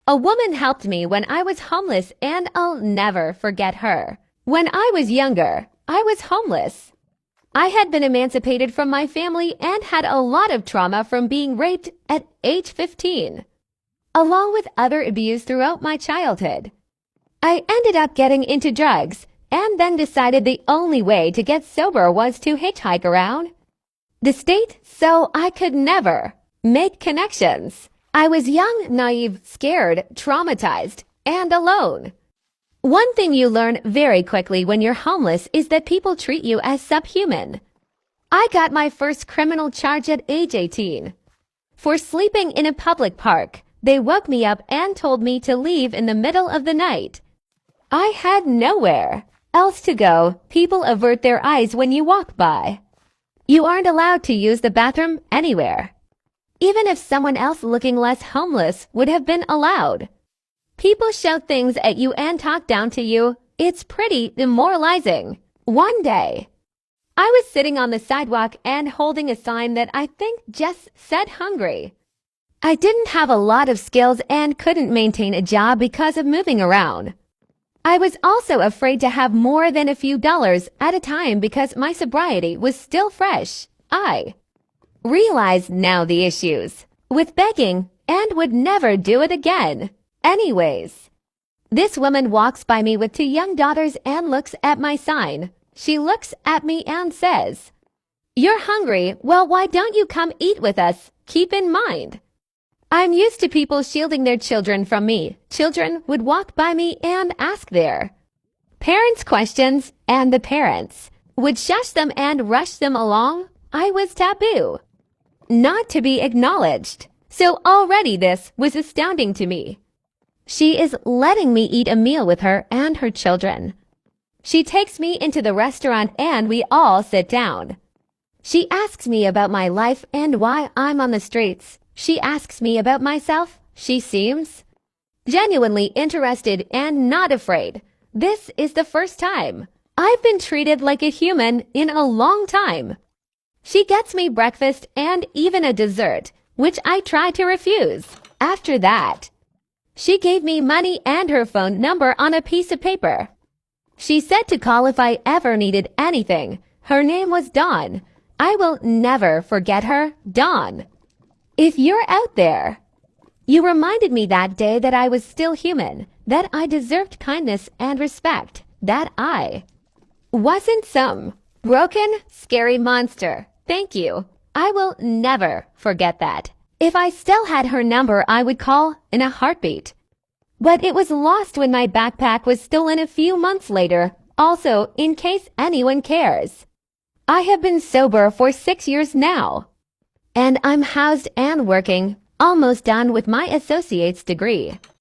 A woman helped me when I was homeless and I'll never forget her. When I was younger, I was homeless. I had been emancipated from my family and had a lot of trauma from being raped at age 15, along with other abuse throughout my childhood. I ended up getting into drugs and then decided the only way to get sober was to hitchhike around the state so I could never make connections. I was young, naive, scared, traumatized, and alone. One thing you learn very quickly when you're homeless is that people treat you as subhuman. I got my first criminal charge at age 18. For sleeping in a public park, they woke me up and told me to leave in the middle of the night. I had nowhere else to go. People avert their eyes when you walk by. You aren't allowed to use the bathroom anywhere, even if someone else looking less homeless would have been allowed. People shout things at you and talk down to you. It's pretty demoralizing. One day, I was sitting on the sidewalk and holding a sign that I think just said hungry. I didn't have a lot of skills and couldn't maintain a job because of moving around. I was also afraid to have more than a few dollars at a time because my sobriety was still fresh. I realize now the issues with begging and would never do it again. Anyways, this woman walks by me with two young daughters and looks at my sign. She looks at me and says, "You're hungry? Well, why don't you come eat with us? Keep in mind, I'm used to people shielding their children from me. Children would walk by me and ask their parents questions, and the parents would shush them and rush them along. I was taboo, not to be acknowledged. So already this was astounding to me. She is letting me eat a meal with her and her children. She takes me into the restaurant and we all sit down. She asks me about my life and why I'm on the streets. She asks me about myself. She seems genuinely interested and not afraid. This is the first time I've been treated like a human in a long time. She gets me breakfast and even a dessert, which I try to refuse. After that, she gave me money and her phone number on a piece of paper. She said to call if I ever needed anything. Her name was Dawn. I will never forget her, Dawn. If you're out there, you reminded me that day that I was still human, that I deserved kindness and respect, that I wasn't some broken, scary monster. Thank you. I will never forget that. If I still had her number, I would call in a heartbeat. But it was lost when my backpack was stolen a few months later. Also, in case anyone cares, I have been sober for 6 years now, and I'm housed and working, almost done with my associate's degree.